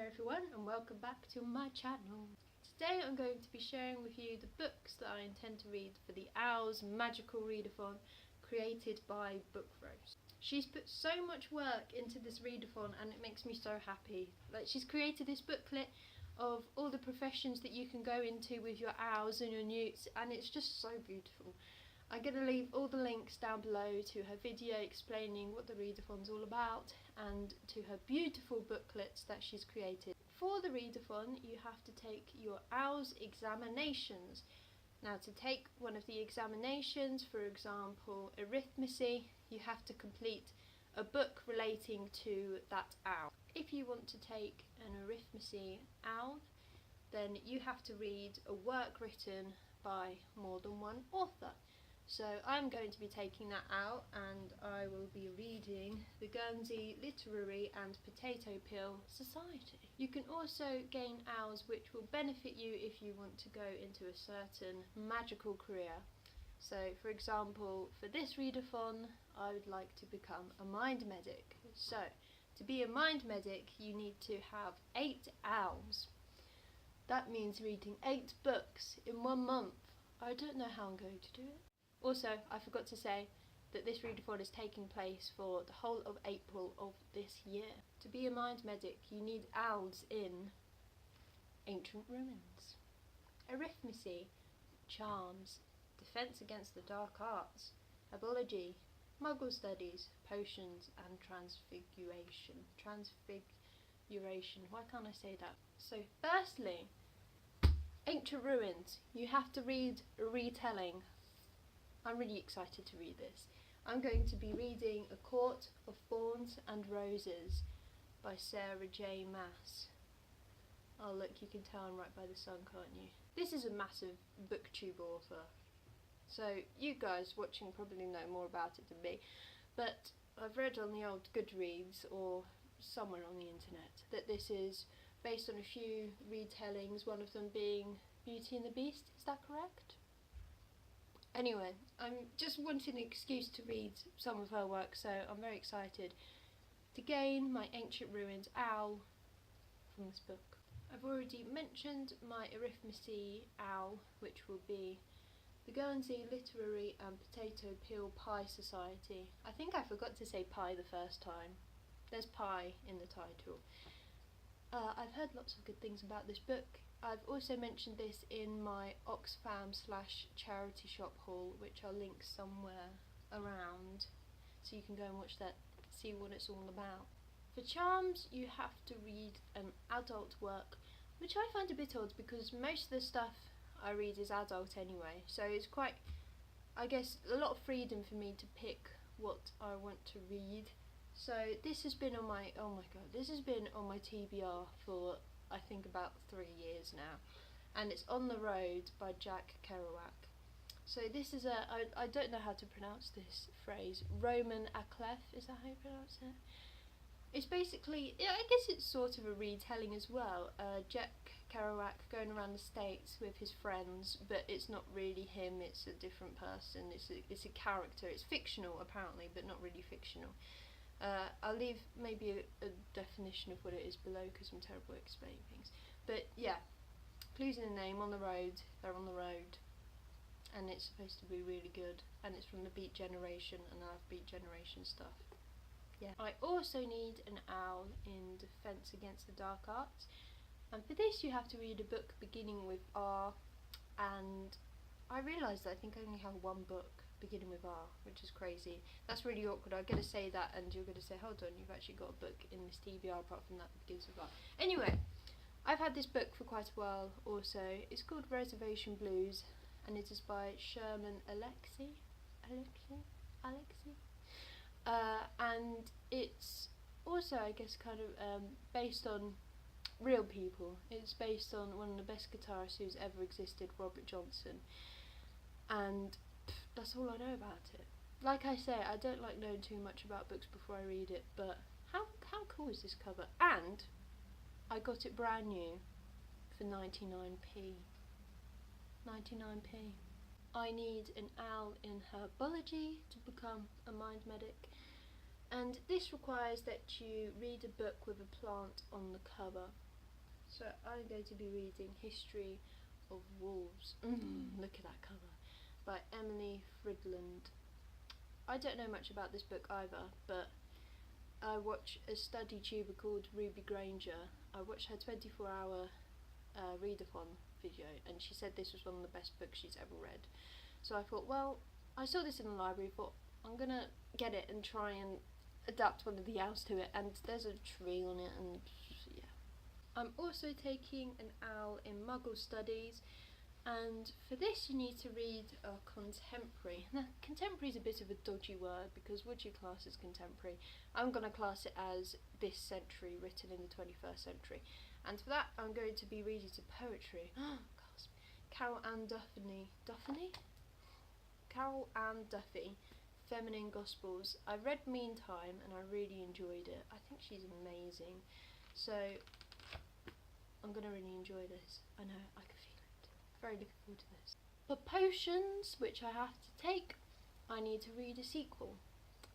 everyone and welcome back to my channel. Today I'm going to be sharing with you the books that I intend to read for the O.w.l.s magical readathon created by Bookrose. She's put so much work into this readathon and it makes me so happy. She's created this booklet of all the professions that you can go into with your O.w.l.s and your newts, and it's just so beautiful. I'm going to leave all the links down below to her video explaining what the readathon's all about and to her beautiful booklets that she's created. For the readathon you have to take your O.w.l.s examinations. Now to take one of the examinations, for example arithmetic, you have to complete a book relating to that O.w.l. If you want to take an arithmetic O.w.l, then you have to read a work written by more than one author. So I'm going to be taking that out and I will be reading the Guernsey Literary and Potato Peel Society. You can also gain O.w.l.s which will benefit you if you want to go into a certain magical career. So for example, for this readathon I would like to become a mind medic. So to be a mind medic you need to have 8 O.w.l.s. That means reading 8 books in 1 month. I don't know how I'm going to do it. Also, I forgot to say that this readathon is taking place for the whole of April of this year. To be a mind medic, you need O.w.l.s in ancient ruins, arithmetic, charms, defence against the dark arts, herbology, muggle studies, potions, and transfiguration. Transfiguration, why can't I say that? So, firstly, ancient ruins. You have to read a retelling. I'm really excited to read this. I'm going to be reading A Court of Thorns and Roses by Sarah J. Maas. Oh look, you can tell I'm right by the sun, can't you? This is a massive booktube author, so you guys watching probably know more about it than me, but I've read on the old Goodreads or somewhere on the internet that this is based on a few retellings, one of them being Beauty and the Beast. Is that correct? Anyway, I'm just wanting an excuse to read some of her work, so I'm very excited to gain my Ancient Ruins O.w.l. from this book. I've already mentioned my arithmetic O.w.l, which will be the Guernsey Literary and Potato Peel Pie Society. I think I forgot to say pie the first time. There's pie in the title. I've heard lots of good things about this book. I've also mentioned this in my Oxfam/charity shop haul, which I'll link somewhere around, so you can go and watch that, see what it's all about. For charms, you have to read an adult work, which I find a bit odd because most of the stuff I read is adult anyway, so it's quite, I guess, a lot of freedom for me to pick what I want to read. So this has been on my, oh my god, this has been on my TBR for I think about 3 years now, and it's On the Road by Jack Kerouac. So this is I don't know how to pronounce this phrase, Roman à clef, is that how you pronounce it? It's basically, I guess it's sort of a retelling as well. Jack Kerouac going around the States with his friends, but it's not really him, it's a different person, it's a character, it's fictional apparently, but not really fictional. I'll leave maybe a definition of what it is below because I'm terrible at explaining things. But yeah, clues in the name, on the road, they're on the road. And it's supposed to be really good. And it's from the Beat Generation, and I have Beat Generation stuff. Yeah. I also need an O.w.l in Defence Against the Dark Arts. And for this you have to read a book beginning with R. And I realised that I think I only have one book beginning with R, which is crazy. That's really awkward. I'm going to say that and you're going to say, hold on, you've actually got a book in this TBR apart from that begins with R. Anyway, I've had this book for quite a while also. It's called Reservation Blues and it is by Sherman Alexie. And it's also, I guess, kind of based on real people. It's based on one of the best guitarists who's ever existed, Robert Johnson. And that's all I know about it. Like I say, I don't like knowing too much about books before I read it, but how cool is this cover? And I got it brand new for 99p. 99p. I need an O.w.l in herbology to become a mind medic, and this requires that you read a book with a plant on the cover. So I'm going to be reading History of Wolves. Look at that cover. By Emily Fridland. I don't know much about this book either, but I watch a study tuber called Ruby Granger. I watched her 24-hour Readathon video, and she said this was one of the best books she's ever read. So I thought, well, I saw this in the library, thought I'm gonna get it and try and adapt one of the owls to it, and there's a tree on it, and yeah. I'm also taking an owl in Muggle Studies, and for this you need to read a contemporary. Now, contemporary is a bit of a dodgy word, because would you class as contemporary? I'm going to class it as this century, written in the 21st century. And for that I'm going to be reading some poetry. Carol Ann Duffy? Carol Ann Duffy, Feminine Gospels. I read Meantime and I really enjoyed it. I think she's amazing. So I'm going to really enjoy this. I know, I can feel it. Very looking forward to this. For potions, which I have to take, I need to read a sequel.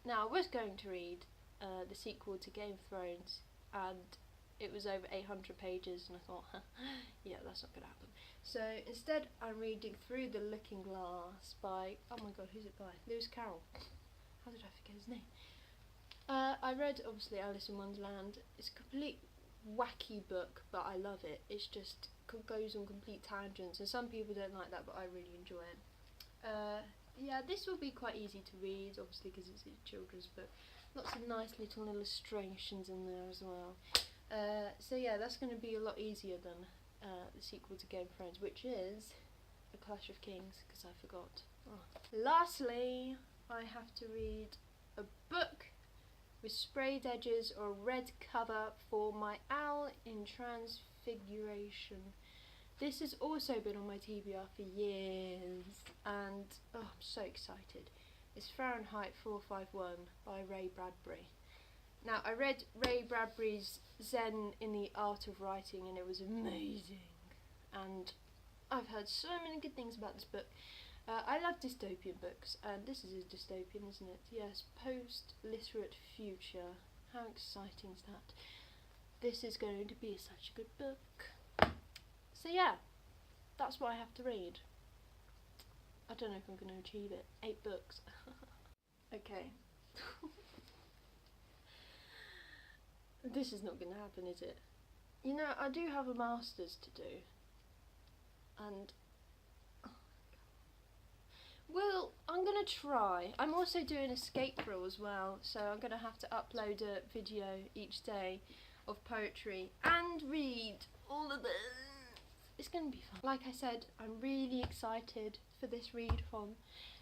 Now, I was going to read the sequel to Game of Thrones, and it was over 800 pages, and I thought, yeah, that's not going to happen. So instead, I'm reading Through the Looking Glass by, oh my god, who's it by? Lewis Carroll. How did I forget his name? I read, obviously, Alice in Wonderland. It's a complete wacky book, but I love it. It's just goes on complete tangents, and some people don't like that, but I really enjoy it. Yeah, this will be quite easy to read, obviously, because it's a children's book. Lots of nice little illustrations in there as well. So yeah, that's going to be a lot easier than the sequel to Game of Thrones, which is A Clash of Kings, because I forgot. Lastly, I have to read a book with sprayed edges or a red cover for My Owl in Transfiguration. This has also been on my TBR for years, and oh, I'm so excited. It's Fahrenheit 451 by Ray Bradbury. Now, I read Ray Bradbury's Zen in the Art of Writing, and it was amazing. And I've heard so many good things about this book. I love dystopian books, and this is a dystopian, isn't it? Yes, post-literate future. How exciting is that? This is going to be such a good book. So yeah, that's what I have to read. I don't know if I'm going to achieve it. 8 books. Okay. This is not going to happen, is it? You know, I do have a master's to do. And well, I'm going to try. I'm also doing escape rule as well, so I'm going to have to upload a video each day of poetry and read all of this. It's going to be fun. Like I said, I'm really excited for this readathon.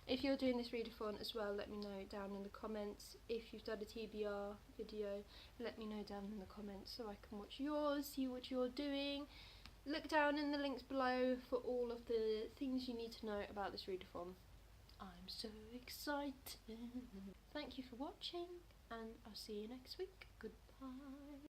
If you're doing this readathon as well, let me know down in the comments. If you've done a TBR video, let me know down in the comments so I can watch yours, see what you're doing. Look down in the links below for all of the things you need to know about this readathon. I'm so excited. Thank you for watching, and I'll see you next week. Goodbye.